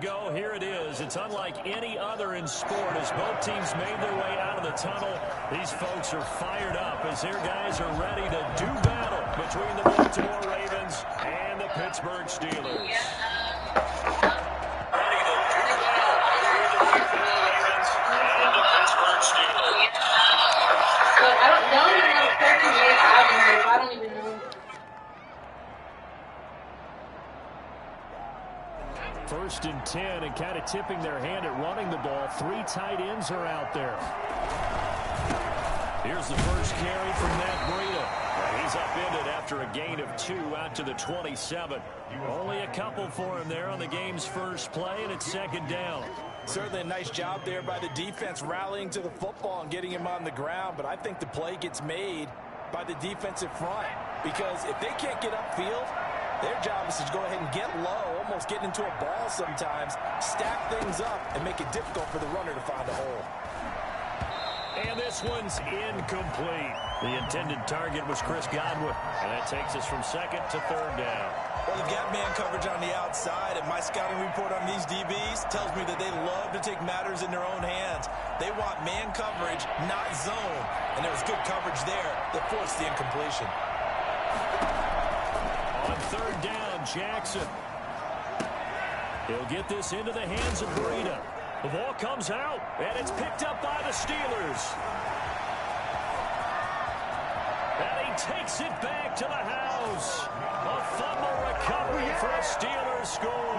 Go, here it is. It's unlike any other in sport as both teams made their way out of the tunnel. These folks are fired up as their guys are ready to do battle between the Baltimore Ravens and the Pittsburgh Steelers. Ready to do battle between the Baltimore Ravens and the Pittsburgh Steelers. Look, I don't even know the coaches they have in here, so I don't even know. First and 10 and kind of tipping their hand at running the ball. 3 tight ends are out there. Here's the first carry from Matt Breida. He's upended after a gain of 2 out to the 27. Only a couple for him there on the game's first play, and it's second down. Certainly a nice job there by the defense rallying to the football and getting him on the ground, but I think the play gets made by the defensive front because if they can't get upfield, their job is to go ahead and get low, almost get into a ball sometimes, stack things up, and make it difficult for the runner to find a hole. And this one's incomplete. The intended target was Chris Godwin, and that takes us from second to third down. Well, they've got man coverage on the outside, and my scouting report on these DBs tells me that they love to take matters in their own hands. They want man coverage, not zone, and there was good coverage there that forced the incompletion. On third down, Jackson. He'll get this into the hands of Breida. The ball comes out, and it's picked up by the Steelers. And he takes it back to the house. A fumble recovery for a Steelers score.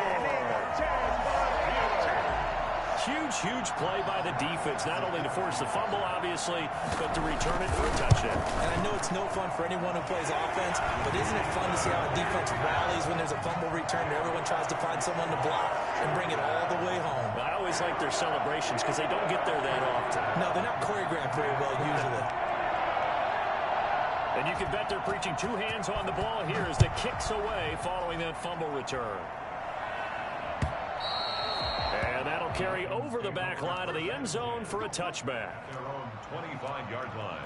Huge play by the defense, not only to force the fumble, obviously, but to return it for a touchdown. And I know it's no fun for anyone who plays offense, but isn't it fun to see how a defense rallies when there's a fumble return and everyone tries to find someone to block and bring it all the way home? I always like their celebrations because they don't get there that often. No, they're not choreographed very well usually. And you can bet they're preaching 2 hands on the ball here as the kicks away following that fumble return. And that'll carry over the back line of the end zone for a touchback. Their own 25-yard line.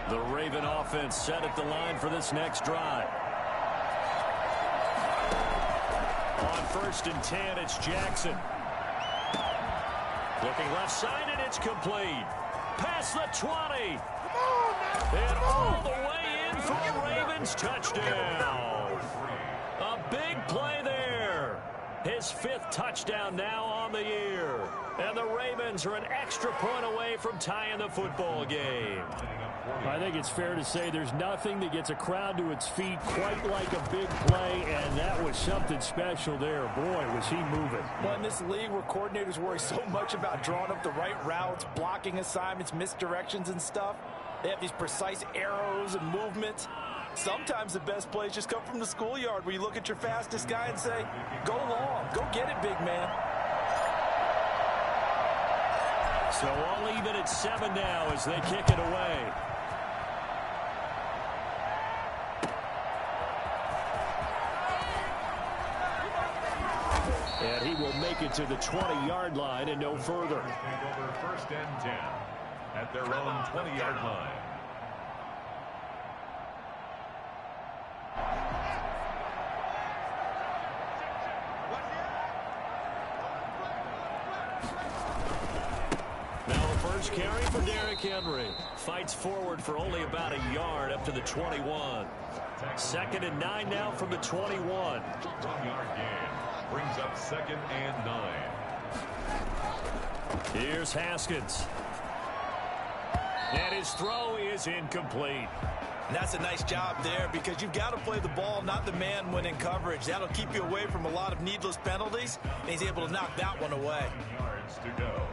The Raven offense set at the line for this next drive. On first and 10, it's Jackson. Looking left side, and it's complete. Past the 20. And all the way in for a Ravens touchdown. A big play there. His 5th touchdown now on the year. And the Ravens are an extra point away from tying the football game. I think it's fair to say there's nothing that gets a crowd to its feet quite like a big play, and that was something special there. Boy, was he moving. Well, in this league where coordinators worry so much about drawing up the right routes, blocking assignments, misdirections and stuff, they have these precise arrows and movements. Sometimes the best plays just come from the schoolyard where you look at your fastest guy and say, go long, go get it, big man. So all even at 7 now as they kick it away. And he will make it to the 20-yard line and no further. Over first and 10 at their own 20-yard line. Now the first carry for Derrick Henry. Fights forward for only about a yard up to the 21. Second and 9 now from the 21. 1-yard gain brings up second and 9. Here's Haskins. And his throw is incomplete. And that's a nice job there because you've got to play the ball, not the man when in coverage. That'll keep you away from a lot of needless penalties, and he's able to knock that one away. Yards to go.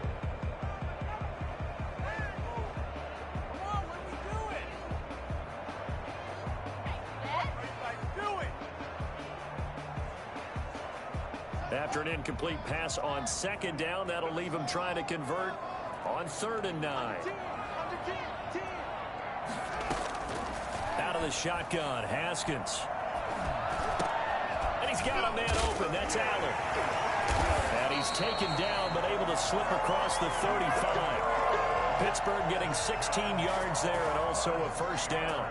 After an incomplete pass on second down, that'll leave him trying to convert on 3rd and 9. Out of the shotgun, Haskins. And he's got a man open. That's Allen. And he's taken down, but able to slip across the 35. Pittsburgh getting 16 yards there and also a first down.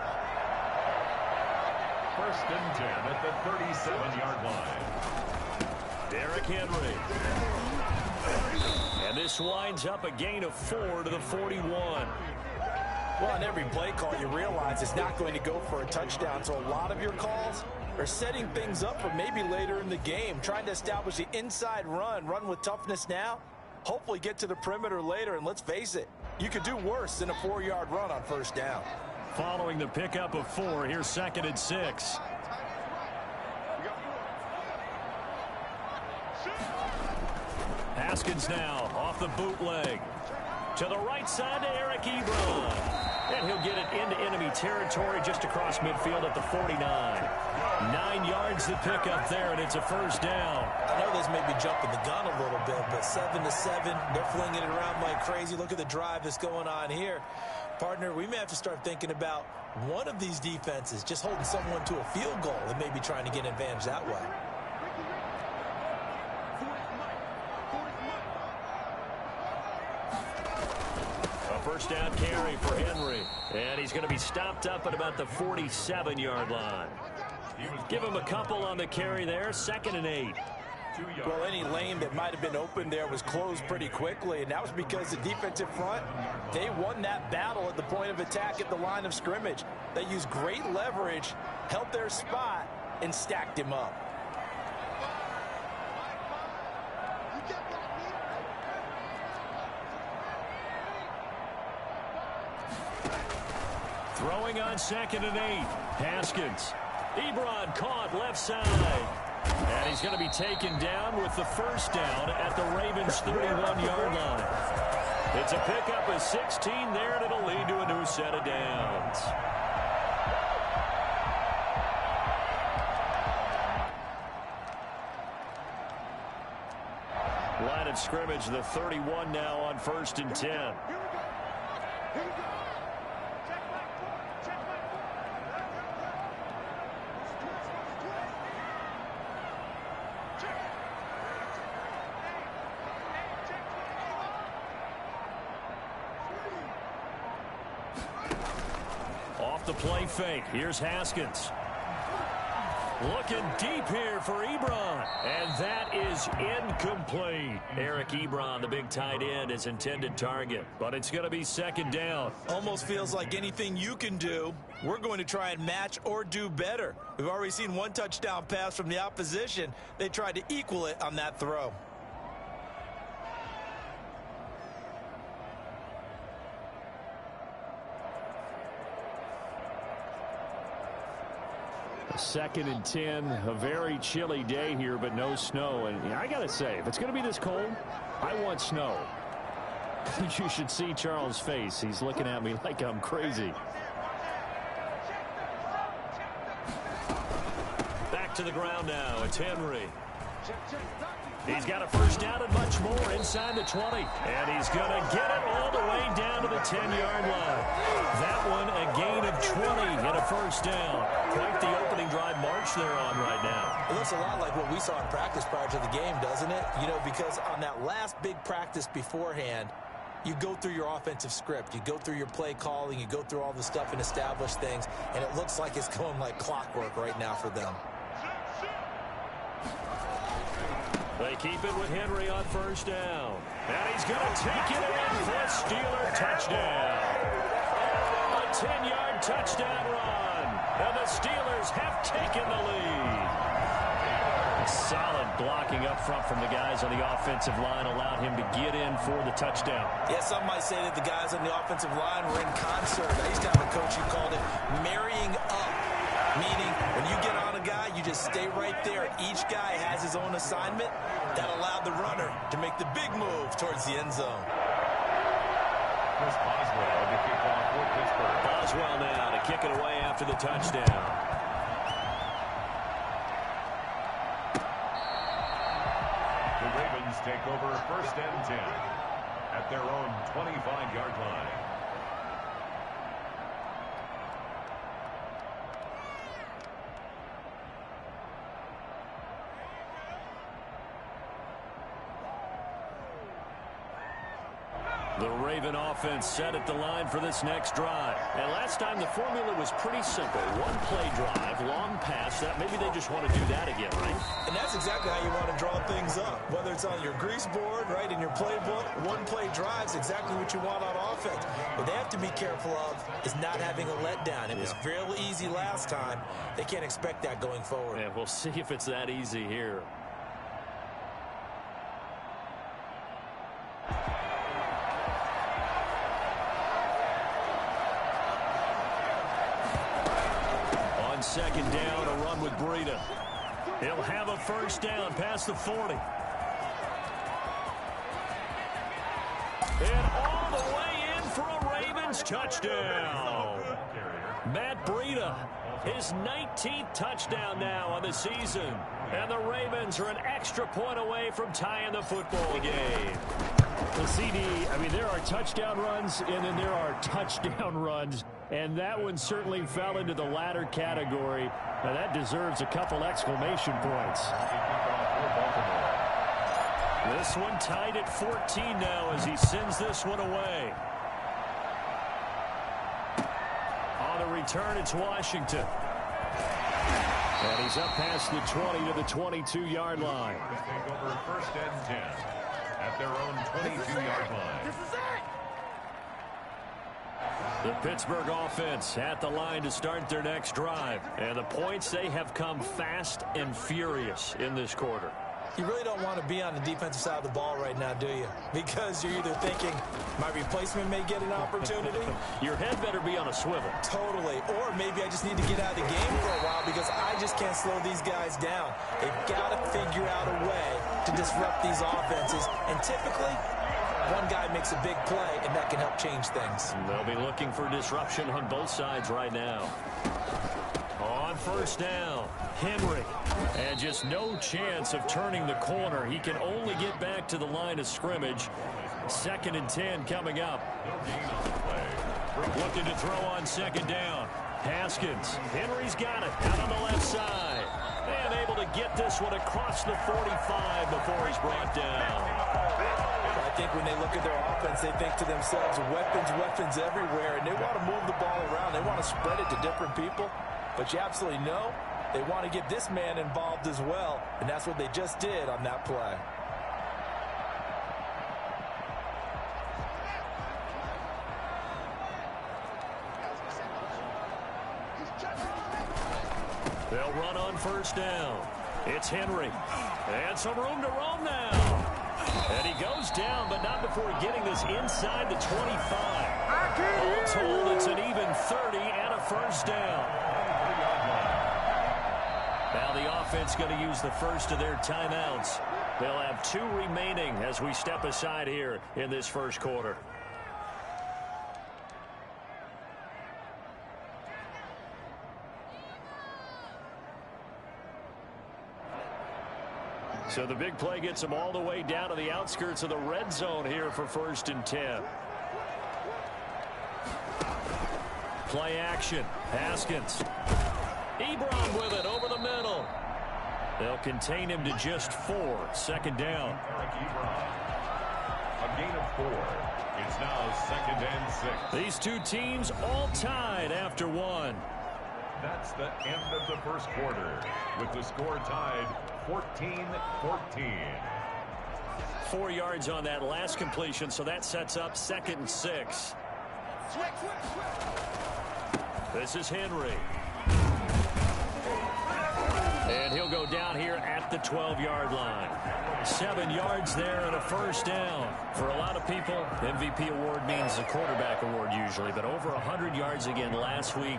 first and 10 at the 37-yard line. Derrick Henry. And this winds up a gain of 4 to the 41. Well, on every play call, you realize it's not going to go for a touchdown. So a lot of your calls are setting things up for maybe later in the game, trying to establish the inside run with toughness now, hopefully get to the perimeter later. And let's face it, you could do worse than a 4-yard run on first down. Following the pickup of 4, here's 2nd and 6. Haskins now off the bootleg. To the right side to Eric Ebron. And he'll get it into enemy territory just across midfield at the 49. 9 yards to pick up there, and it's a first down. I know this may be jumping the gun a little bit, but 7-7, they're flinging it around like crazy. Look at the drive that's going on here. Partner, we may have to start thinking about one of these defenses just holding someone to a field goal and maybe trying to get an advantage that way. First down carry for Henry. And he's going to be stopped up at about the 47-yard line. Give him a couple on the carry there. 2nd and 8. Well, any lane that might have been open there was closed pretty quickly, and that was because the defensive front, they won that battle at the point of attack at the line of scrimmage. They used great leverage, held their spot, and stacked him up. Throwing on 2nd and 8. Haskins. Ebron caught left side. And he's going to be taken down with the first down at the Ravens' 31-yard line. It's a pickup of 16 there, and it'll lead to a new set of downs. Line of scrimmage, the 31 now on 1st and 10. Off the play fake. Here's Haskins. Looking deep here for Ebron. And that is incomplete. Eric Ebron, the big tight end, is intended target. But it's going to be 2nd down. Almost feels like anything you can do, we're going to try and match or do better. We've already seen one touchdown pass from the opposition. They tried to equal it on that throw. Second and 10, a very chilly day here, but no snow. And I got to say, if it's going to be this cold, I want snow. You should see Charles' face. He's looking at me like I'm crazy. Back to the ground now. It's Henry. He's got a first down and much more inside the 20. And he's going to get it all the way down to the 10-yard line. That one a gain of 20 and a first down. Quite the opening drive march they're on right now. It looks a lot like what we saw in practice prior to the game, doesn't it? You know, because on that last big practice beforehand, you go through your offensive script. You go through your play calling. You go through all the stuff and establish things. And it looks like it's going like clockwork right now for them. They keep it with Henry on first down. And he's going to take it in for a Steeler touchdown. A 10-yard touchdown run. And the Steelers have taken the lead. Solid blocking up front from the guys on the offensive line allowed him to get in for the touchdown. Yeah, some might say that the guys on the offensive line were in concert. I used to have a coach who called it marrying up. Meaning, when you get on a guy, you just stay right there. Each guy has his own assignment. That allowed the runner to make the big move towards the end zone. Chris Boswell to kick off for Pittsburgh. Boswell now to kick it away after the touchdown. The Ravens take over 1st and 10 at their own 25-yard line. The Raven offense set at the line for this next drive. And last time the formula was pretty simple. One play drive, long pass. That maybe they just want to do that again, right? And that's exactly how you want to draw things up. Whether it's on your grease board, right, in your playbook, one play drive is exactly what you want on offense. What they have to be careful of is not having a letdown. It was real easy last time. They can't expect that going forward. Yeah, we'll see if it's that easy here. Second down, a run with Breida. He'll have a first down past the 40. And all the way in for a Ravens touchdown. Matt Breida, his 19th touchdown now on the season. And the Ravens are an extra point away from tying the football game. Well, CD, I mean, there are touchdown runs, and then there are touchdown runs, and that one certainly fell into the latter category. Now, that deserves a couple exclamation points. This one tied at 14 now as he sends this one away. On the return, it's Washington. And he's up past the 20 to the 22-yard line. Take over first and 10 at their own 22-yard line. This is it! The Pittsburgh offense at the line to start their next drive. And the points, they have come fast and furious in this quarter. You really don't want to be on the defensive side of the ball right now, do you? Because you're either thinking, my replacement may get an opportunity. Your head better be on a swivel. Totally. Or maybe I just need to get out of the game for a while because I just can't slow these guys down. They've got to figure out a way to disrupt these offenses. And typically, one guy makes a big play, and that can help change things. They'll be looking for disruption on both sides right now. On first down, Henry. And just no chance of turning the corner. He can only get back to the line of scrimmage. 2nd and 10 coming up. Looking to throw on second down. Haskins. Henry's got it out on the left side. And able to get this one across the 45 before he's brought down. I think when they look at their offense, they think to themselves, weapons everywhere, and they want to move the ball around. They want to spread it to different people. But you absolutely know they want to get this man involved as well, and that's what they just did on that play. They'll run on first down. It's Henry. And some room to roam now. And he goes down, but not before getting this inside the 25. All told, it's an even 30 and a first down. Now the offense going to use the first of their timeouts. They'll have 2 remaining as we step aside here in this first quarter. So the big play gets them all the way down to the outskirts of the red zone here for 1st and 10. Play action. Haskins. Ebron with it over the middle. They'll contain him to just 4. 2nd down. A gain of 4. It's now 2nd and 6. These two teams all tied after 1. That's the end of the first quarter, with the score tied 14-14. 4 yards on that last completion, so that sets up 2nd and 6. This is Henry. And he'll go down here at the 12-yard line. 7 yards there and a first down. For a lot of people, MVP award means the quarterback award usually, but over 100 yards again last week.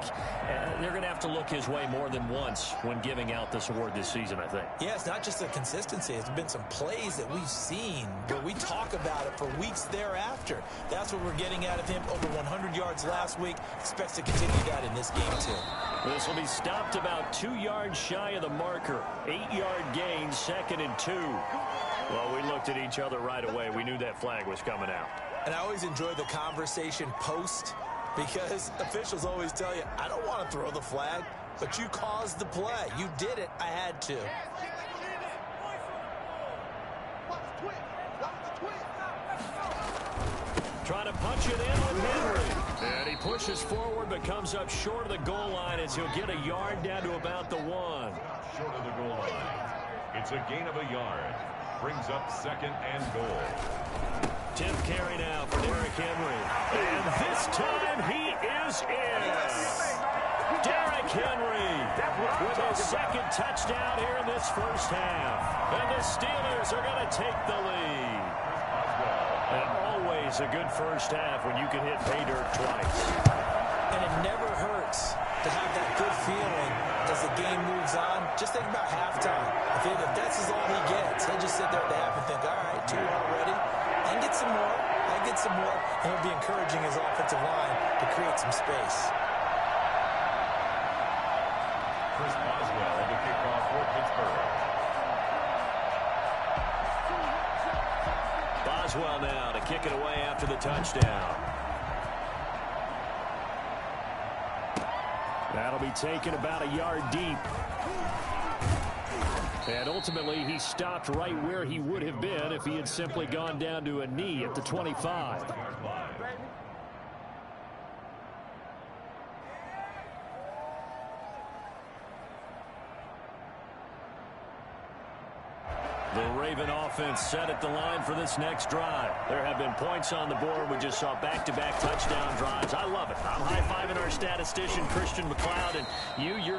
They're going to have to look his way more than once when giving out this award this season, I think. Yeah, it's not just the consistency. It's been some plays that we've seen, but we talk about it for weeks thereafter. That's what we're getting out of him. Over 100 yards last week. Expects to continue that in this game, too. This will be stopped about 2 yards shy of the marker. 8-yard gain, 2nd and 2. Well, we looked at each other right away. We knew that flag was coming out. And I always enjoy the conversation post because officials always tell you, I don't want to throw the flag, but you caused the play. You did it. I had to. Trying punch it in with Henry. And he pushes forward but comes up short of the goal line as he'll get a yard down to about the 1. Short of the goal line. It's a gain of a yard. Brings up 2nd and goal. 10th carry now for Derrick Henry. And this time he is in. Derrick Henry with his 2nd touchdown here in this first half. And the Steelers are going to take the lead. And always a good first half when you can hit pay dirt twice. And it never hurts to have that good feeling as the game moves on. Just think about halftime. If that's all he gets, he'll just sit there at the half and think, all right, 2 already. And get some more. And get some more. And he'll be encouraging his offensive line to create some space. Chris Boswell, the kickoff for Pittsburgh. Boswell now to kick it away after the touchdown. That'll be taken about a yard deep. And ultimately, he stopped right where he would have been if he had simply gone down to a knee at the 25. The Raven offense set at the line for this next drive. There have been points on the board. We just saw back-to-back touchdown drives. I love it. I'm high-fiving our statistician, Christian McLeod, and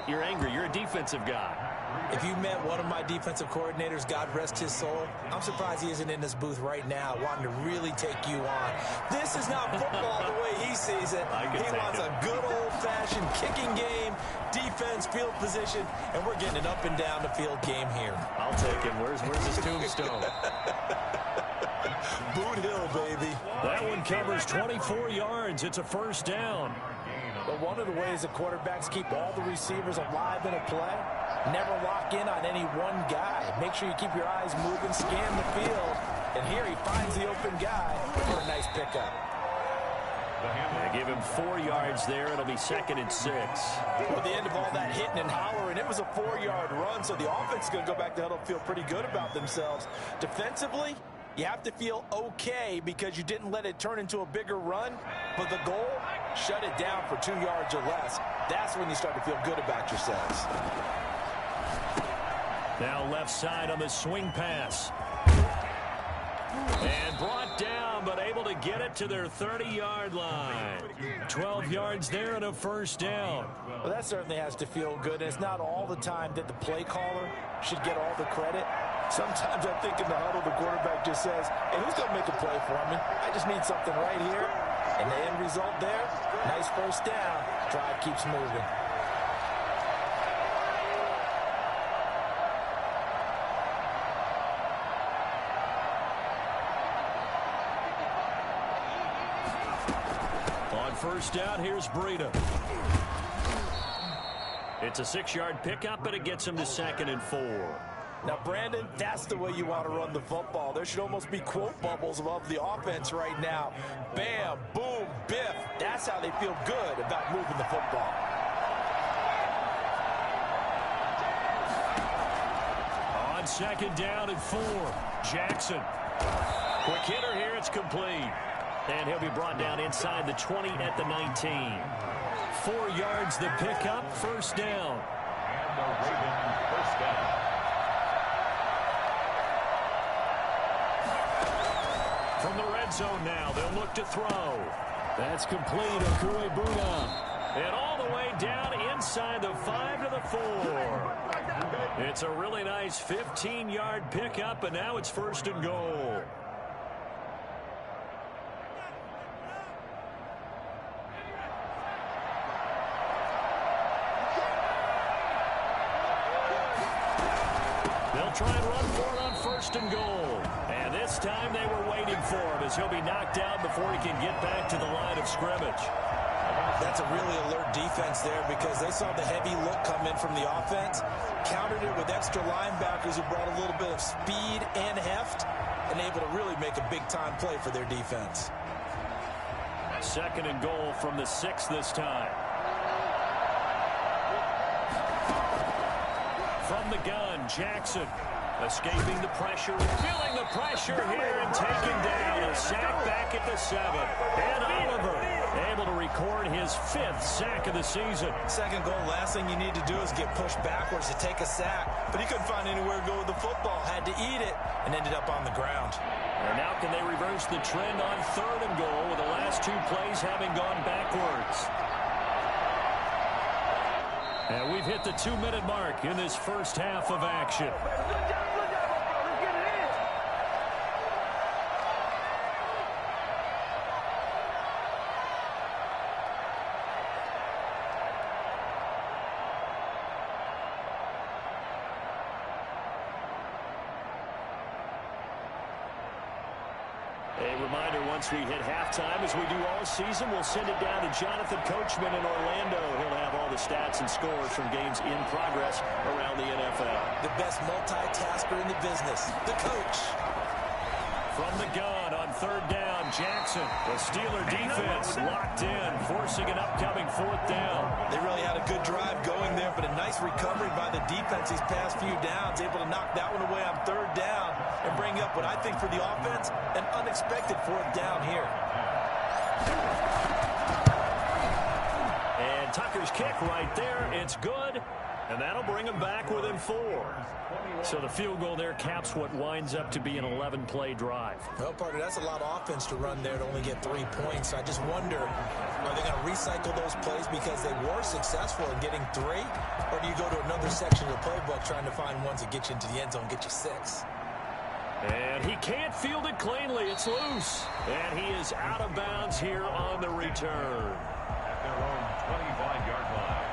you're angry. You're a defensive guy. If you met one of my defensive coordinators, God rest his soul, I'm surprised he isn't in this booth right now wanting to really take you on. This is not football the way he sees it. He wants a good old-fashioned kicking game, defense, field position, and we're getting an up-and-down-the-field game here. I'll take him. Where's his tombstone? Boot Hill, baby. That one covers 24 yards. It's a first down. But one of the ways the quarterbacks keep all the receivers alive in a play, never lock in on any one guy. Make sure you keep your eyes moving, scan the field. And here he finds the open guy for a nice pickup. They give him 4 yards there. It'll be 2nd and 6. At the end of all that hitting and hollering, it was a 4-yard run, so the offense is going to go back to huddle, feel pretty good about themselves. Defensively, you have to feel okay because you didn't let it turn into a bigger run. But the goal, shut it down for 2 yards or less. That's when you start to feel good about yourselves. Now left side on the swing pass. And brought down, but able to get it to their 30-yard line. 12 yards there and a first down. Well, that certainly has to feel good. And it's not all the time that the play caller should get all the credit. Sometimes I think in the huddle, the quarterback just says, hey, who's going to make a play for me? I just need something right here. And the end result there, nice first down. Drive keeps moving. On first down, here's Breida. It's a 6-yard pickup, and it gets him to 2nd and 4. Now, Brandon, that's the way you want to run the football. There should almost be quote bubbles above the offense right now. Bam, boom, biff. That's how they feel good about moving the football. On 2nd down and 4, Jackson. Quick hitter here, it's complete. And he'll be brought down inside the 20 at the 19. 4 yards the pickup, first down. And the Ravens first down. From the red zone now, they'll look to throw. That's complete, Okuebuna. And all the way down inside the 5 to the 4. It's a really nice 15-yard pickup, and now it's 1st and goal. They'll try and run for it on 1st and goal. And this time they were waiting for him as he'll be knocked out before he can get back to the line of scrimmage. That's a really alert defense there because they saw the heavy look come in from the offense, countered it with extra linebackers who brought a little bit of speed and heft, and able to really make a big-time play for their defense. 2nd and goal from the 6 this time. From the gun, Jackson. Escaping the pressure, feeling the pressure here and taken down. A sack back at the 7. And Oliver able to record his 5th sack of the season. Second goal, last thing you need to do is get pushed backwards to take a sack. But he couldn't find anywhere to go with the football. Had to eat it and ended up on the ground. And now can they reverse the trend on 3rd and goal with the last 2 plays having gone backwards? And we've hit the 2-minute mark in this first half of action. A reminder, once we hit halftime, as we do all season, we'll send it down to Jonathan Coachman in Orlando. He'll have all the stats and scores from games in progress around the NFL. The best multitasker in the business, the coach. From the gun on 3rd down, Jackson. The Steeler defense locked in, forcing an upcoming 4th down. They really had a good drive going there, but a nice recovery by the defense these past few downs, able to knock that one away on 3rd down and bring up what I think for the offense, an unexpected 4th down here. And Tucker's kick right there, it's good, and that'll bring them back within 4. So the field goal there caps what winds up to be an 11-play drive. Well, partner, that's a lot of offense to run there to only get 3 points. I just wonder, are they going to recycle those plays because they were successful in getting 3? Or do you go to another section of the playbook trying to find ones that get you into the end zone and get you 6? And he can't field it cleanly. It's loose. And he is out of bounds here on the return. At their own 25-yard line.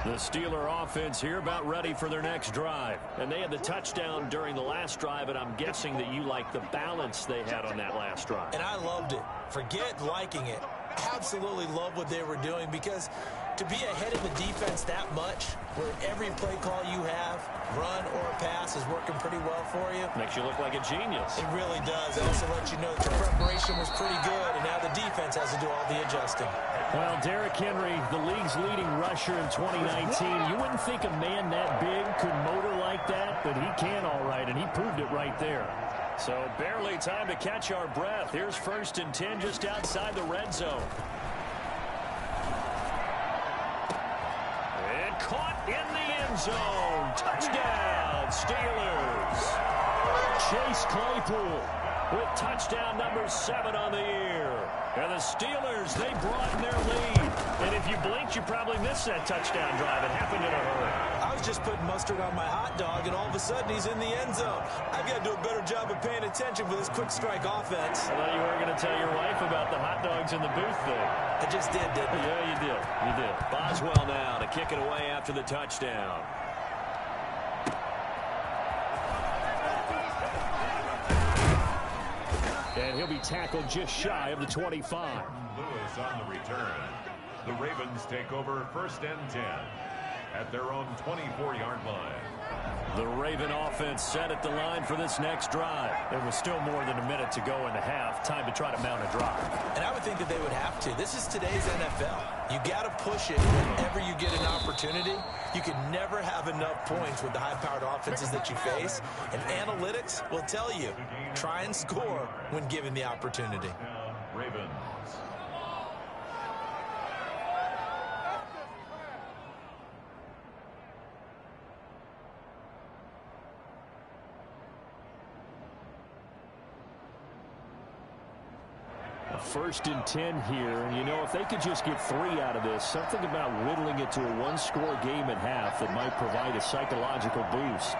The Steeler offense here about ready for their next drive. And they had the touchdown during the last drive, and I'm guessing that you like the balance they had on that last drive. And I loved it. Forget liking it. Absolutely love what they were doing, because to be ahead of the defense that much, where every play call you have, run or pass, is working pretty well for you. Makes you look like a genius. It really does. It also lets you know that your preparation was pretty good, and now the defense has to do all the adjusting. Well, Derrick Henry, the league's leading rusher in 2019. You wouldn't think a man that big could motor like that, but he can all right, and he proved it right there. So barely time to catch our breath. Here's 1st and 10 just outside the red zone. And caught in the end zone. Touchdown, Steelers. Chase Claypool with touchdown number 7 on the year. And the Steelers, they broaden their lead. And if you blinked, you probably missed that touchdown drive. It happened in a hurry. I was just putting mustard on my hot dog, and all of a sudden he's in the end zone. I've got to do a better job of paying attention for this quick strike offense. I thought you were going to tell your wife about the hot dogs in the booth there. I just did, didn't I? Yeah, you did. You did. Boswell now to kick it away after the touchdown. And he'll be tackled just shy of the 25. Lewis on the return. The Ravens take over 1st and 10 at their own 24-yard line. The Raven offense set at the line for this next drive. There was still more than a minute to go in the half. Time to try to mount a drive. And I would think that they would have to. This is today's NFL. You got to push it whenever you get an opportunity. You can never have enough points with the high-powered offenses that you face. And analytics will tell you, try and score when given the opportunity. Ravens. A 1st and 10 here, and you know, if they could just get 3 out of this, something about whittling it to a 1-score game at half that might provide a psychological boost.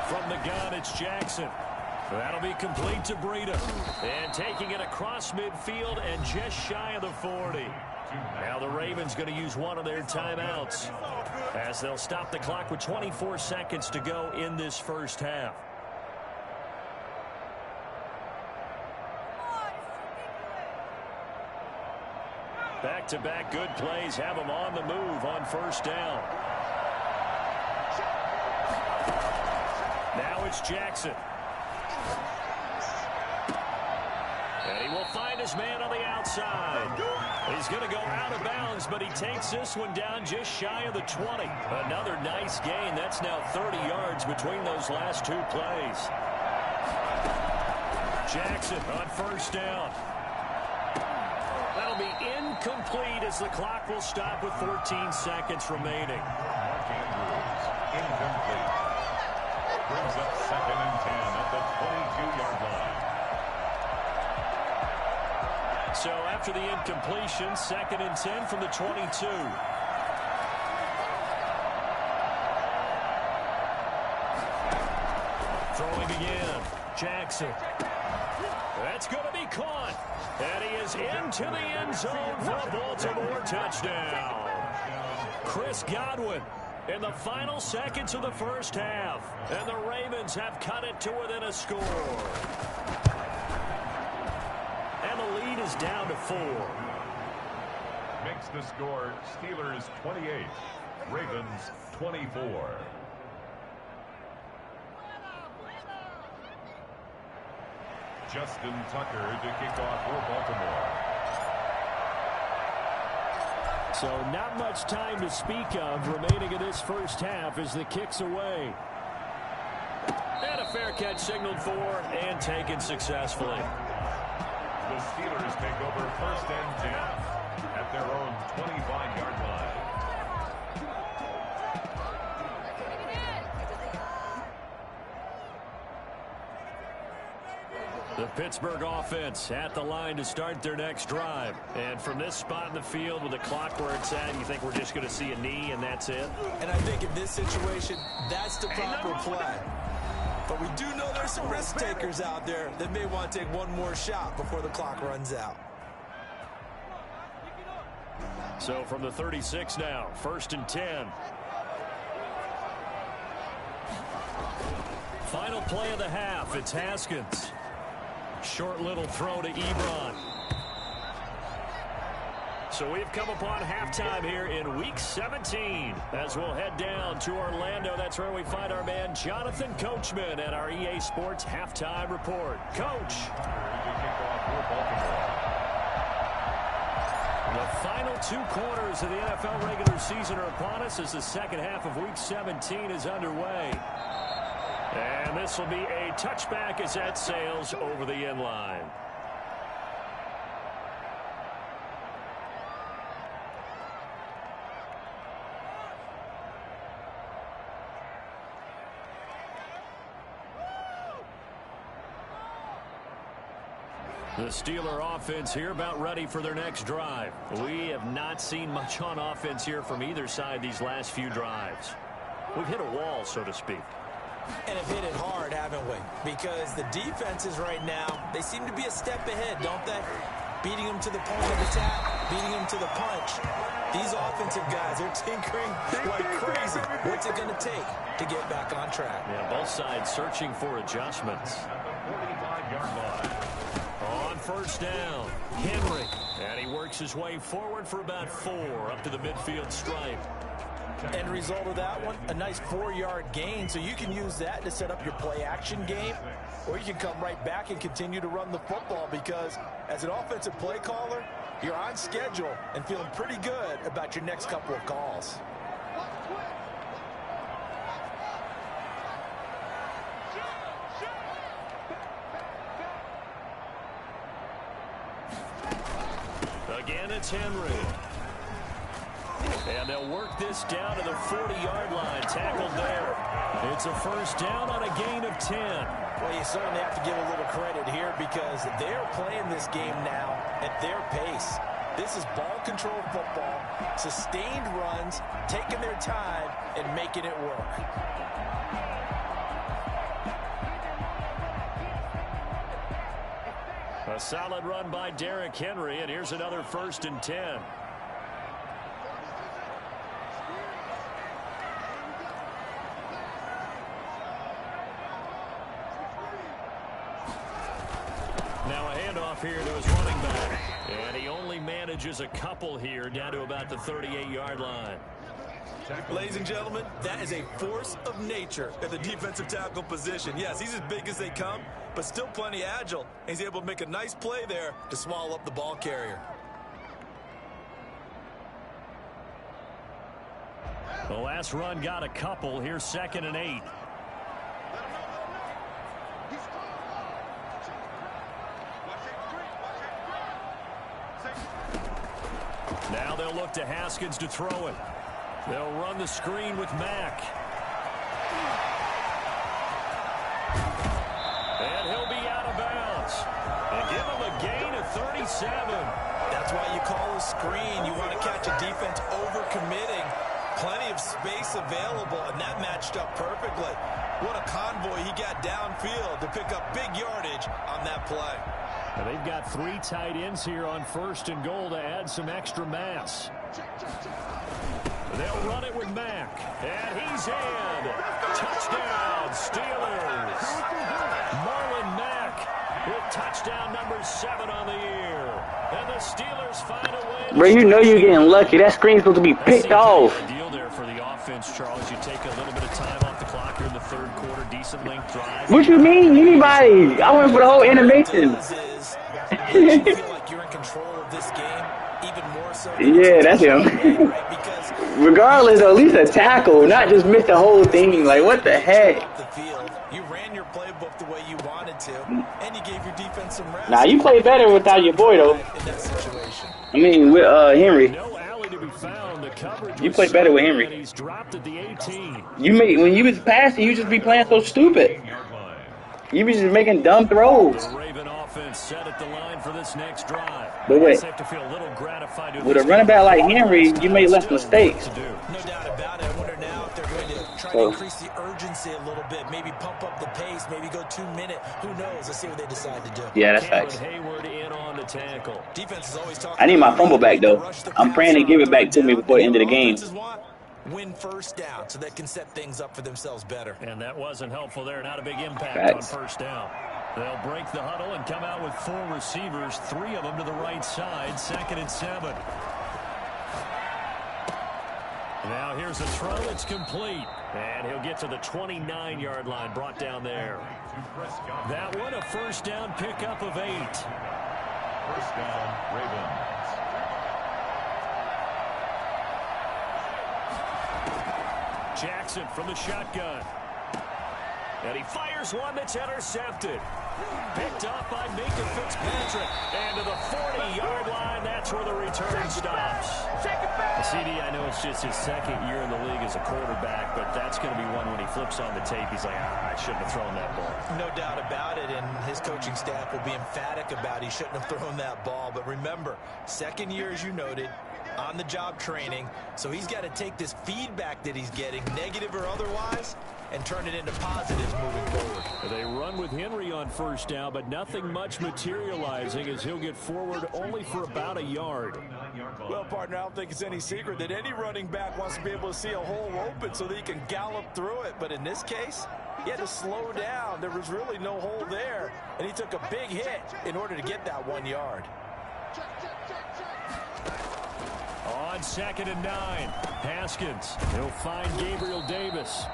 From the gun, it's Jackson. That'll be complete to Breida. And taking it across midfield and just shy of the 40. Now the Ravens going to use one of their timeouts, as they'll stop the clock with 24 seconds to go in this first half. Back-to-back good plays have them on the move on 1st down. Now it's Jackson. And he will find find his man on the outside. He's going to go out of bounds, but he takes this one down just shy of the 20. Another nice gain. That's now 30 yards between those last two plays. Jackson on first down. That'll be incomplete as the clock will stop with 14 seconds remaining. Mark Andrews, incomplete. Brings up 2nd and 10 at the 22-yard line. So after the incompletion, 2nd and 10 from the 22. Throwing again. Jackson. That's going to be caught. And he is into the end zone for a Baltimore touchdown. Chris Godwin in the final seconds of the first half. And the Ravens have cut it to within a score. And the lead is down to 4. Makes the score Steelers 28, Ravens 24. Justin Tucker to kick off for Baltimore. So not much time to speak of remaining in this first half as the kick's away. And a fair catch signaled for and taken successfully. The Steelers take over 1st and 10 at their own 25-yard line. The Pittsburgh offense at the line to start their next drive. And from this spot in the field with the clock where it's at, you think we're just going to see a knee and that's it? And I think in this situation, that's the proper play. But we do know there's some risk takers out there that may want to take one more shot before the clock runs out. So from the 36 now, 1st and 10. Final play of the half, it's Haskins. Short little throw to Ebron. So we've come upon halftime here in Week 17. As we'll head down to Orlando, that's where we find our man Jonathan Coachman at our EA Sports Halftime Report. Coach. The final 2 quarters of the NFL regular season are upon us as the second half of Week 17 is underway. And this will be a touchback as that sails over the end line. The Steeler offense here about ready for their next drive. We have not seen much on offense here from either side these last few drives. We've hit a wall, so to speak. And have hit it hard, haven't we? Because the defenses right now, they seem to be a step ahead, don't they? Beating them to the point of attack, beating them to the punch. These offensive guys are tinkering like crazy. What's it going to take to get back on track? Yeah, both sides searching for adjustments. On first down, Henry. And he works his way forward for about 4 up to the midfield stripe. End result of that one, a nice 4-yard gain. So you can use that to set up your play-action game, or you can come right back and continue to run the football because as an offensive play caller, you're on schedule and feeling pretty good about your next couple of calls. Again, it's Henry. And they'll work this down to the 40-yard line. Tackled there. It's a first down on a gain of 10. Well, you certainly have to give a little credit here because they're playing this game now at their pace. This is ball control football, sustained runs, taking their time and making it work. A solid run by Derrick Henry, and here's another 1st and 10. Now a handoff here to his running back. And he only manages a couple here down to about the 38-yard line. Ladies and gentlemen, that is a force of nature at the defensive tackle position. Yes, he's as big as they come, but still plenty agile. He's able to make a nice play there to swallow up the ball carrier. The last run got a couple. Here's 2nd and 8. Now they'll look to Haskins to throw it. They'll run the screen with Mack. And he'll be out of bounds. And give him a gain of 37. That's why you call a screen. You want to catch a defense over-committing. Plenty of space available, and that matched up perfectly. What a convoy he got downfield to pick up big yardage on that play. Now they've got 3 tight ends here on 1st and goal to add some extra mass. They'll run it with Mack, and he's in. Touchdown, Steelers. Marlon Mack with touchdown number 7 on the year. And the Steelers find a way. Bro, you know you're getting lucky. That screen's supposed to be picked off. Deal there for the offense, Charles. You take a little bit of time off the clock here in the 3rd quarter. Decent length drive. What you mean? Anybody? I went for the whole animation. You feel like you're in control of this game, even more so. Yeah, that's him. Regardless, though, at least a tackle, not just miss the whole thing. Like, what the heck? You ran your playbook the way you wanted to, and you gave your defense some rest. Nah, you play better without your boy, though. In that situation. I mean, with Henry. No alley to be found. The coverage You play better with Henry. he's dropped at the 18. When you was passing, you just be playing so stupid. You be just making dumb throws. The Raven offense set at the line for this next drive. But wait, Have to feel a little gratified with a running back like Henry, you make less mistakes. No doubt about it. I wonder now if they're going to try to increase the urgency a little bit, maybe pump up the pace, maybe go 2 minute. Who knows? Let's see what they decide to do. Yeah, that's facts. Hayward in on the tackle. Defense is always talking. I need my fumble back, though. I'm praying they give it back to me before the end of the game. Win 1st down so they can set things up for themselves better. And that wasn't helpful there. Not a big impact Facts. on 1st down. They'll break the huddle and come out with 4 receivers, 3 of them to the right side, 2nd and 7. Now here's a throw. It's complete. And he'll get to the 29-yard line, brought down there. That one, a 1st down pickup of 8. 1st down, Ravens. Jackson from the shotgun. And he fires one that's intercepted. Picked up by Minka Fitzpatrick. And to the 40-yard line, that's where the return stops. CD, I know it's just his 2nd year in the league as a quarterback, but that's going to be one when he flips on the tape. He's like, I shouldn't have thrown that ball. No doubt about it, and his coaching staff will be emphatic about he shouldn't have thrown that ball. But remember, 2nd year, as you noted, on-the-job training, so he's got to take this feedback that he's getting, negative or otherwise, and turn it into positives moving forward. They run with Henry on 1st down, but nothing much materializing as he'll get forward only for about a yard. Well, partner, I don't think it's any secret that any running back wants to be able to see a hole open so that he can gallop through it. But in this case, he had to slow down. There was really no hole there, and he took a big hit in order to get that 1 yard. On 2nd and 9, Haskins. He'll find Gabriel Davis.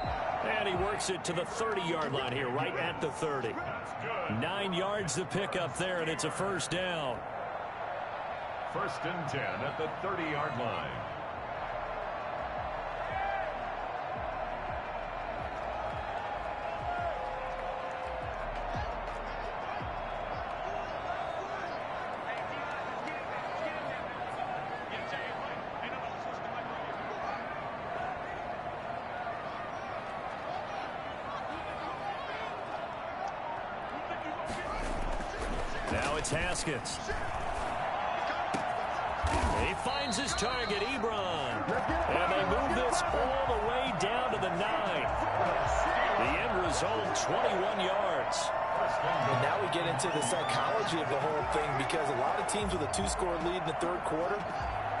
And he works it to the 30-yard line here, right at the 30. 9 yards to pick up there, and it's a 1st down. 1st and 10 at the 30-yard line. Now it's Haskins. He finds his target, Ebron. And they move this all the way down to the 9. The end result, 21 yards. And now we get into the psychology of the whole thing, because a lot of teams with a 2-score lead in the 3rd quarter,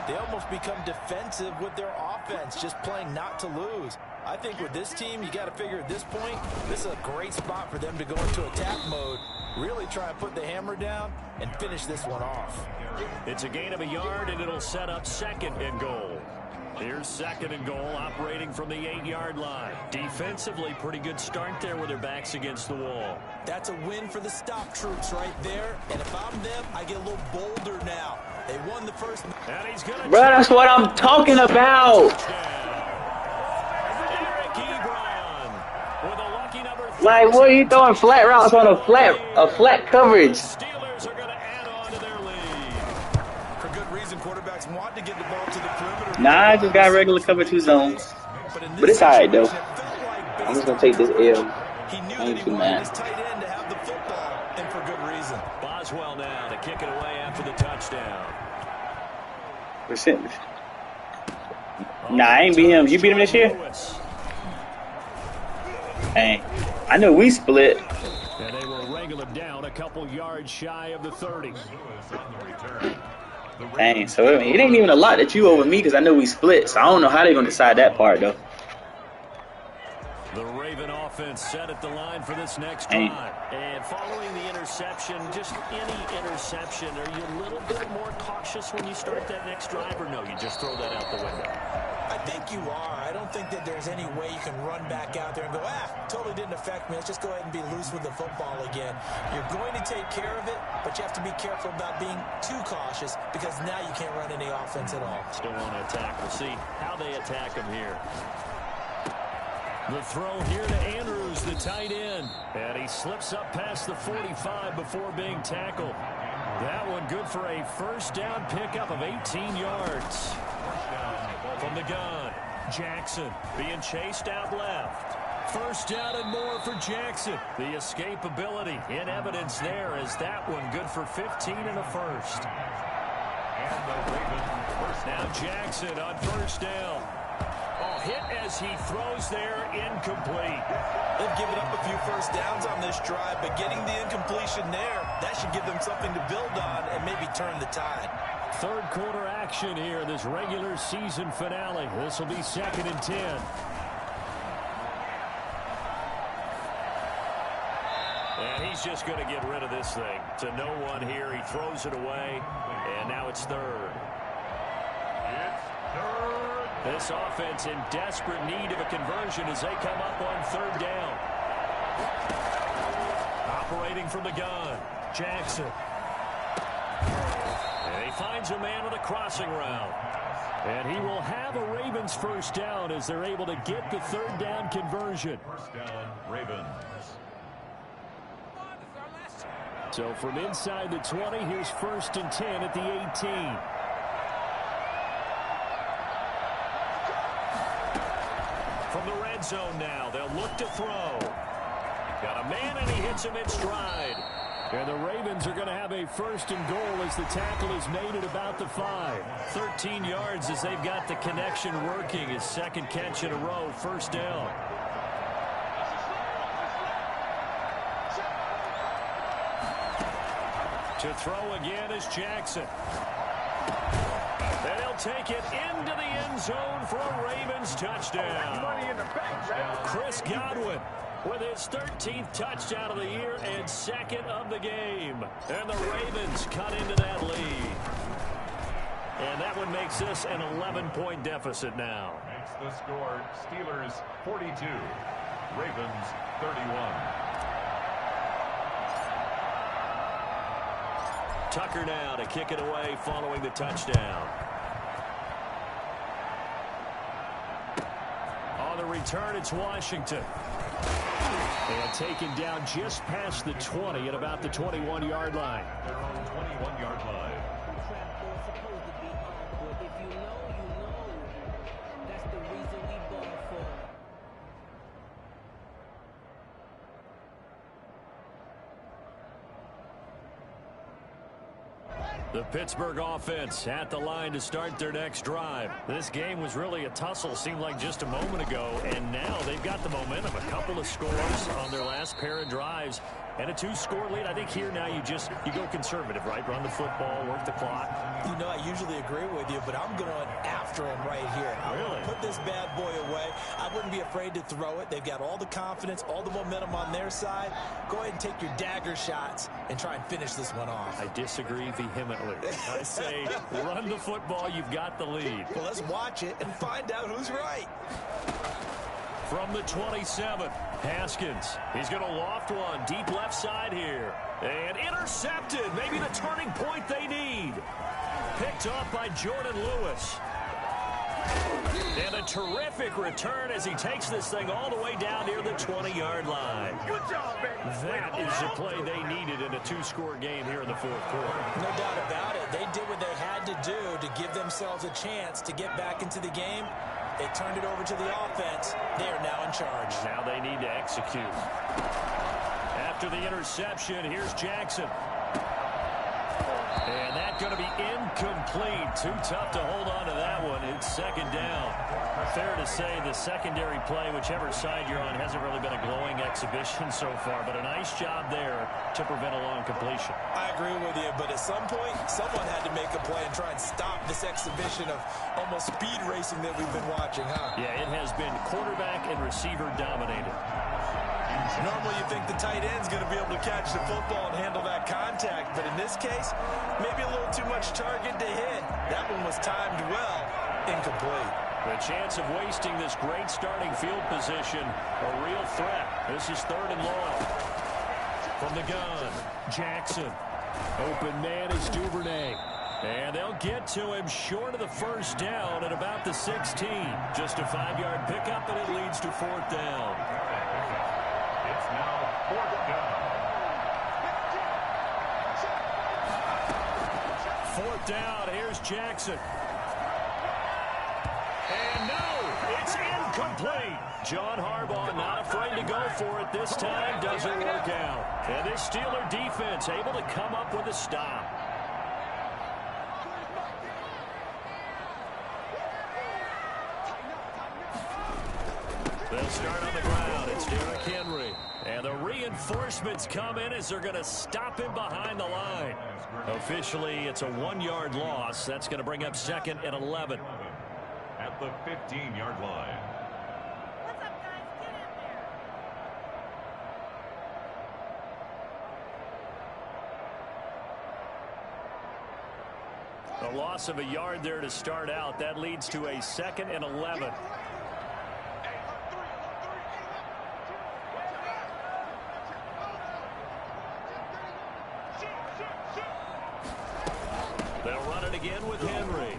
they almost become defensive with their offense, just playing not to lose. I think with this team, you got to figure at this point, this is a great spot for them to go into attack mode, really try and put the hammer down and finish this one off. It's a gain of a yard, and it'll set up 2nd and goal. Here's 2nd and goal, operating from the 8-yard line. Defensively, pretty good start there with their backs against the wall. That's a win for the stop troops right there. And if I'm them, I get a little bolder now. They won the first. And he's gonna Bro, that's what I'm talking about. Like, what are you throwing flat routes on a flat coverage? Steelers are going to add on to their lead. For good reason, quarterbacks want to get the ball to the perimeter. Nah, I just got regular cover 2 zones. But it's alright though. I'm just gonna take this L. He knew I that ain't he too wanted mad. his tight end to have the football, and for good reason. Boswell now to kick it away after the touchdown. Percent. Nah, I ain't beat him. You beat him this year? Hey, I know we split. And they will wrangle him down a couple yards shy of the 30. Dang, so it ain't even a lot that you over me because I know we split. So I don't know how they're gonna decide that part though. The Raven offense set at the line for this next drive. And following the interception, just any interception, are you a little bit more cautious when you start that next drive, or no, you just throw that out the window? I think you are. I don't think that there's any way you can run back out there and go, totally didn't affect me. Let's just go ahead and be loose with the football again. You're going to take care of it, but you have to be careful about being too cautious because now you can't run any offense at all. Still want to attack. We'll see how they attack him here. The throw here to Andrews, the tight end. And he slips up past the 45 before being tackled. That one good for a first down pickup of 18 yards. From the gun, Jackson being chased out left. First down and more for Jackson. The escapability in evidence there as that one good for 15 and a first. Now Jackson on first down. Oh, hit as he throws there, incomplete. They've given up a few first downs on this drive, but getting the incompletion there, that should give them something to build on and maybe turn the tide. Third quarter action here, this regular season finale. This will be 2nd and 10. And he's just going to get rid of this thing. To no one here, he throws it away, and now it's third. This offense in desperate need of a conversion as they come up on third down. Operating from the gun, Jackson. And he finds a man on a crossing route. And he will have a Ravens first down as they're able to get the third down conversion. First down, Ravens. So from inside the 20, here's 1st and 10 at the 18. From the red zone now, they'll look to throw. Got a man, and he hits him in stride. And the Ravens are going to have a 1st and goal as the tackle is made at about the 5. 13 yards as they've got the connection working. His 2nd catch in a row, first down. To throw again is Jackson. And he'll take it into the end zone for a Ravens touchdown. Chris Godwin with his 13th touchdown of the year and 2nd of the game. And the Ravens cut into that lead. And that one makes this an 11-point deficit now. Makes the score Steelers 42, Ravens 31. Tucker now to kick it away following the touchdown. On the return, it's Washington. And taken down just past the 20 at about the 21-yard line. Their own 21-yard line. The Pittsburgh offense at the line to start their next drive. This game was really a tussle, seemed like just a moment ago, and now they've got the momentum. A couple of scores on their last pair of drives. And a 2-score lead, I think here now you go conservative, right? Run the football, work the clock. You know, I usually agree with you, but I'm going after him right here. I want to put this bad boy away. I wouldn't be afraid to throw it. They've got all the confidence, all the momentum on their side. Go ahead and take your dagger shots and try and finish this one off. I disagree vehemently. I say run the football. You've got the lead. Well, let's watch it and find out who's right. From the 27, Haskins. He's going to loft one deep left side here. And intercepted. Maybe the turning point they need. Picked off by Jordan Lewis. And a terrific return as he takes this thing all the way down near the 20-yard line. Good job, baby. That is the play they needed in a 2-score game here in the fourth quarter. No doubt about it. They did what they had to do to give themselves a chance to get back into the game. They turned it over to the offense. They are now in charge. Now they need to execute. After the interception, here's Jackson. And that's going to be incomplete. Too tough to hold on to that one. It's second down. Fair to say the secondary play, whichever side you're on, hasn't really been a glowing exhibition so far, but a nice job there to prevent a long completion. I agree with you, but at some point, someone had to make a play and try and stop this exhibition of almost speed racing that we've been watching, huh? Yeah, it has been quarterback and receiver dominated. Normally you think the tight end's going to be able to catch the football and handle that contact, but in this case, maybe a little too much target to hit. That one was timed well, incomplete. The chance of wasting this great starting field position, a real threat. This is third and long. From the gun, Jackson. Open man is Duvernay. And they'll get to him short of the first down at about the 16. Just a 5-yard pickup, and it leads to fourth down. It's now fourth down. Fourth down, here's Jackson. And no, it's incomplete. John Harbaugh not afraid to go for it this time. Doesn't work out. And this Steeler defense able to come up with a stop. They'll start on the ground. It's Derrick Henry. And the reinforcements come in as they're going to stop him behind the line. Officially, it's a 1-yard loss. That's going to bring up second and 11. At the 15-yard line. What's up, guys? Get in there. A loss of a yard there to start out. That leads to a second and 11. They'll run it again with Henry.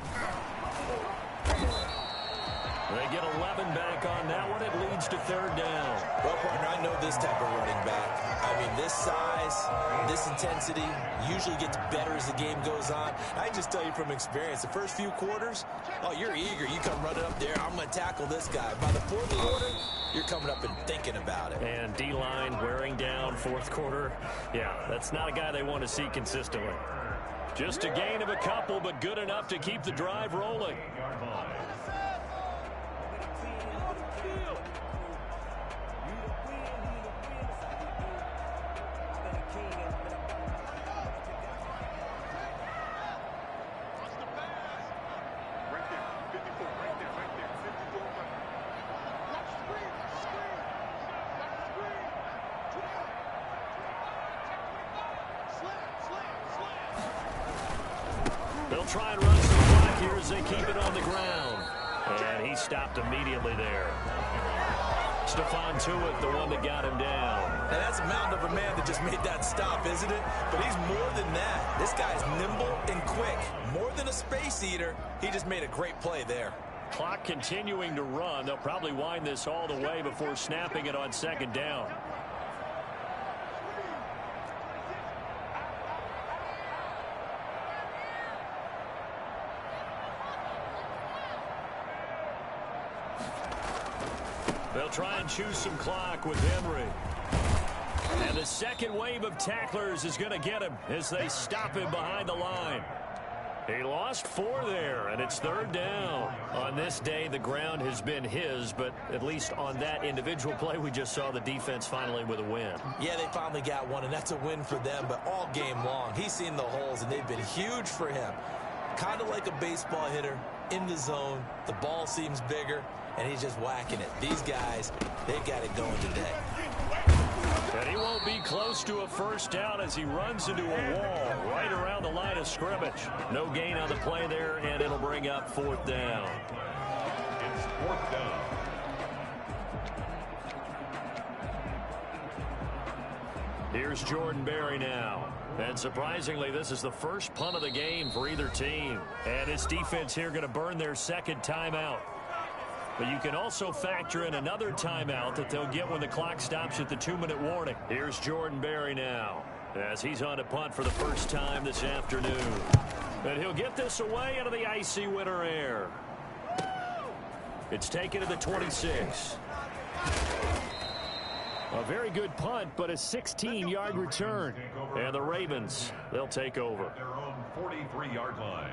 They get 11 back on that one. It leads to third down. Well, partner, I know this type of running back. I mean, this size, this intensity usually gets better as the game goes on. I can just tell you from experience, the first few quarters, oh, you're eager. You come running up there. I'm going to tackle this guy. By the fourth quarter, you're coming up and thinking about it. And D-line wearing down fourth quarter. Yeah, that's not a guy they want to see consistently. Just a gain of a couple, but good enough to keep the drive rolling. They'll try and run some clock here as they keep it on the ground. And he stopped immediately there. Stephon Tuitt, the one that got him down. And that's a mountain of a man that just made that stop, isn't it? But he's more than that. This guy's nimble and quick. More than a space eater. He just made a great play there. Clock continuing to run. They'll probably wind this all the way before snapping it on second down. They'll try and choose some clock with Henry. And the second wave of tacklers is going to get him as they stop him behind the line. He lost 4 there, and it's 3rd down. On this day, the ground has been his, but at least on that individual play, we just saw the defense finally with a win. Yeah, they finally got one, and that's a win for them, but all game long, he's seen the holes, and they've been huge for him. Kind of like a baseball hitter in the zone. The ball seems bigger, and he's just whacking it. These guys, they've got it going today. And he won't be close to a 1st down as he runs into a wall right around the line of scrimmage. No gain on the play there, and it'll bring up 4th down. It's 4th down. Here's Jordan Berry now. And surprisingly, this is the first punt of the game for either team. And this defense here going to burn their 2nd timeout. But you can also factor in another timeout that they'll get when the clock stops at the 2-minute warning. Here's Jordan Berry now as he's on a punt for the first time this afternoon. And he'll get this away into the icy winter air. It's taken to the 26. A very good punt, but a 16-yard return. And the Ravens, they'll take over. Their own 43-yard line.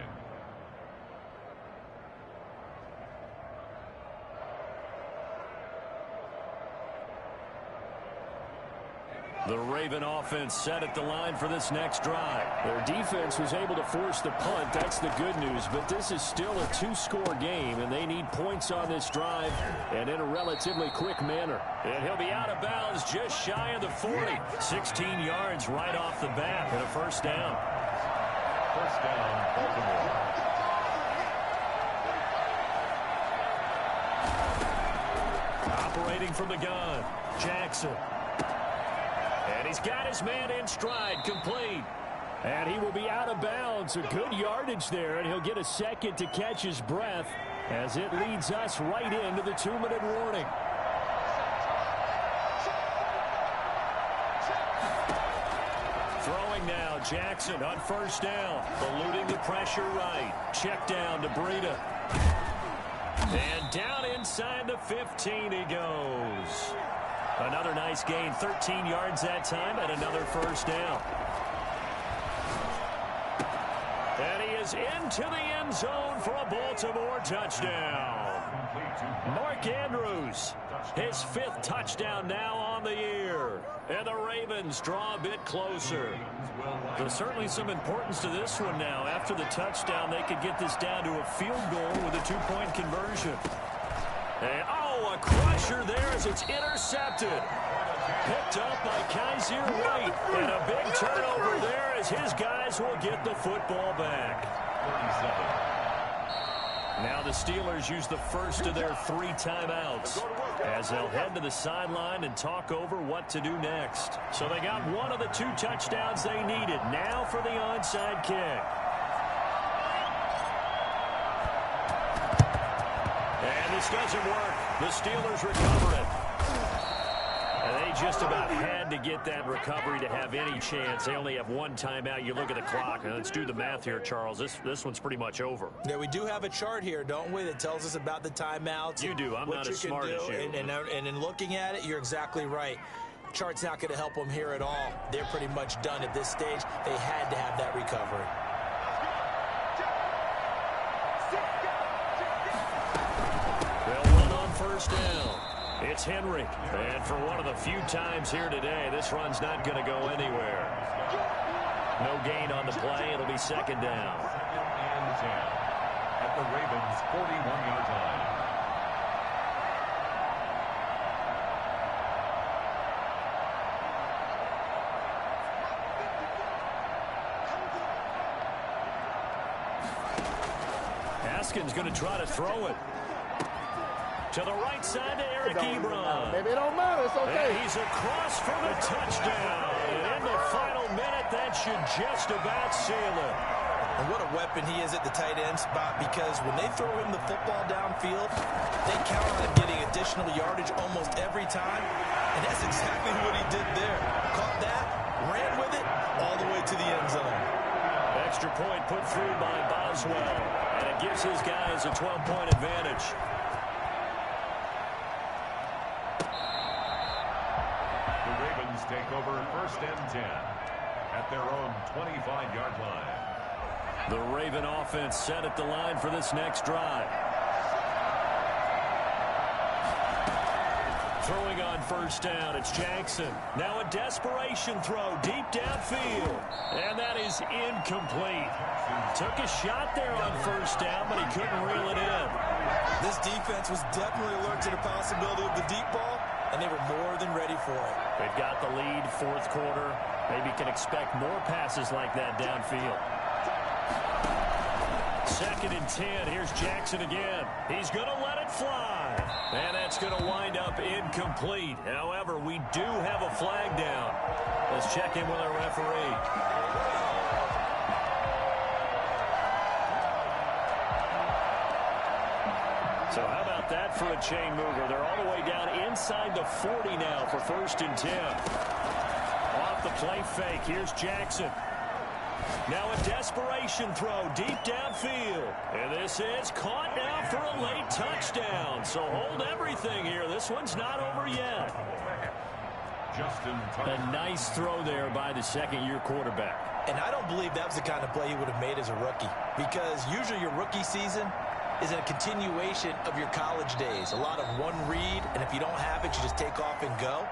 The Raven offense set at the line for this next drive. Their defense was able to force the punt. That's the good news. But this is still a 2-score game, and they need points on this drive and in a relatively quick manner. And he'll be out of bounds just shy of the 40. 16 yards right off the bat and a 1st down. 1st down, Baltimore. Operating from the gun, Jackson. And he's got his man in stride, complete. And he will be out of bounds. A good yardage there, and he'll get a second to catch his breath as it leads us right into the 2-minute warning. Throwing now, Jackson on 1st down. Eluding the pressure right. Check down to Breida. And down inside the 15 he goes. Another nice gain, 13 yards that time, and another 1st down. And he is into the end zone for a Baltimore touchdown. Mark Andrews, his 5th touchdown now on the year. And the Ravens draw a bit closer. There's certainly some importance to this one now. After the touchdown, they could get this down to a field goal with a 2-point conversion. And, a crusher there as it's intercepted. Picked up by Kaiser White. And a big turnover there as his guys will get the football back. 37. Now the Steelers use the first of their 3 timeouts as they'll head to the sideline and talk over what to do next. So they got one of the 2 touchdowns they needed. Now for the onside kick. And this doesn't work. The Steelers recover it. And they just about had to get that recovery to have any chance. They only have 1 timeout. You look at the clock, and let's do the math here, Charles. This one's pretty much over. Yeah, we do have a chart here, don't we, that tells us about the timeouts. You do. I'm not as smart as you. And in looking at it, you're exactly right. Chart's not going to help them here at all. They're pretty much done at this stage. They had to have that recovery. They'll run on 1st down. It's Henry. And for one of the few times here today, this run's not going to go anywhere. No gain on the play. It'll be 2nd down. 2nd and 10 at the Ravens' 41-yard line. Haskins going to try to throw it. To the right side to Eric Ebron. Maybe it don't matter. It's okay. And he's across for the touchdown. And in the final minute, that should just about seal it. And what a weapon he is at the tight end spot, because when they throw him the football downfield, they count on him getting additional yardage almost every time. And that's exactly what he did there. Caught that, ran with it, all the way to the end zone. Extra point put through by Boswell. And it gives his guys a 12-point advantage. Take over 1st and 10 at their own 25-yard line. The Raven offense set at the line for this next drive. Throwing on first down, it's Jackson. Now a desperation throw deep downfield. And that is incomplete. Took a shot there on first down, but he couldn't reel it in. This defense was definitely alert to the possibility of the deep ball, and they were more than ready for it. They've got the lead, fourth quarter. Maybe can expect more passes like that downfield. 2nd and 10. Here's Jackson again. He's going to let it fly. And that's going to wind up incomplete. However, we do have a flag down. Let's check in with our referee. So how about that for a chain mover? They're all the way down inside the 40 now for 1st and 10. Off the play fake. Here's Jackson. Now a desperation throw deep downfield. And this is caught now for a late touchdown. So hold everything here. This one's not over yet. A nice throw there by the second-year quarterback. And I don't believe that was the kind of play he would have made as a rookie. Because usually your rookie season is a continuation of your college days. A lot of one read, and if you don't have it, you just take off and go.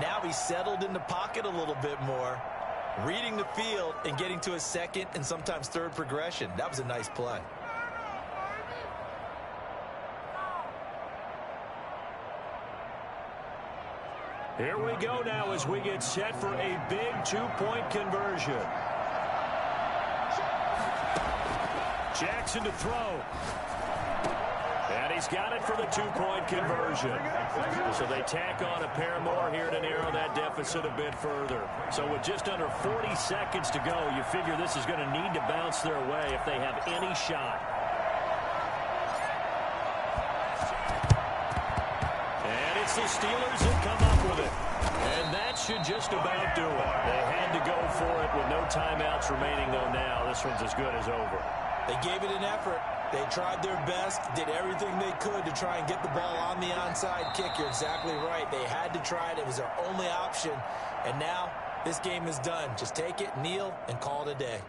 Now he's settled in the pocket a little bit more, reading the field and getting to a second and sometimes third progression. That was a nice play. Here we go now as we get set for a big two-point conversion. Jackson to throw. And he's got it for the two-point conversion. So they tack on a pair more here to narrow that deficit a bit further. So with just under 40 seconds to go, you figure this is going to need to bounce their way if they have any shot. And it's the Steelers that come up with it. And that should just about do it. They had to go for it with no timeouts remaining, though, now. This one's as good as over. They gave it an effort. They tried their best, did everything they could to try and get the ball on the onside kick. You're exactly right. They had to try it. It was their only option. And now this game is done. Just take it, kneel, and call it a day.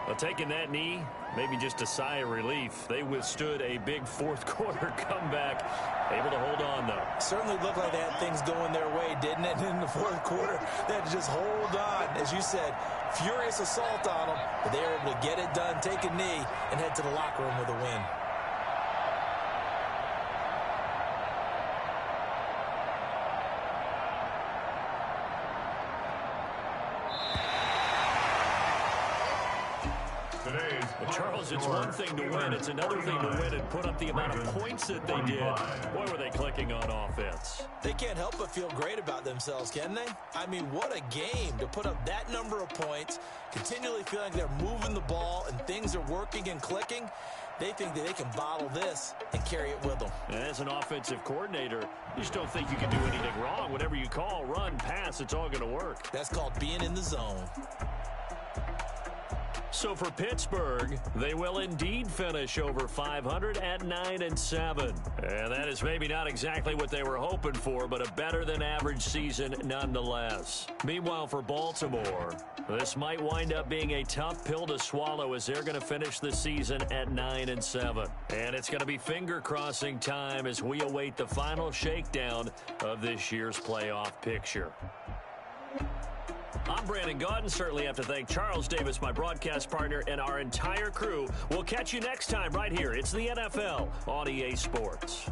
Well, taking that knee, maybe just a sigh of relief. They withstood a big fourth quarter comeback. Able to hold on, though. Certainly looked like they had things going their way, didn't it? In the fourth quarter, they had to just hold on. As you said, furious assault on them, but they were able to get it done, take a knee, and head to the locker room with a win. Well, Charles, it's one thing to win. It's another thing to win and put up the amount of points that they did. Boy, were they clicking on offense. They can't help but feel great about themselves, can they? I mean, what a game to put up that number of points, continually feeling they're moving the ball and things are working and clicking. They think that they can bottle this and carry it with them. And as an offensive coordinator, you just don't think you can do anything wrong. Whatever you call, run, pass, it's all going to work. That's called being in the zone. So for Pittsburgh, they will indeed finish over 500 at 9-7. And that is maybe not exactly what they were hoping for, but a better than average season nonetheless. Meanwhile, for Baltimore, this might wind up being a tough pill to swallow as they're going to finish the season at 9-7. And it's going to be finger-crossing time as we await the final shakedown of this year's playoff picture. I'm Brandon Gaudin. Certainly have to thank Charles Davis, my broadcast partner, and our entire crew. We'll catch you next time right here. It's the NFL on EA Sports.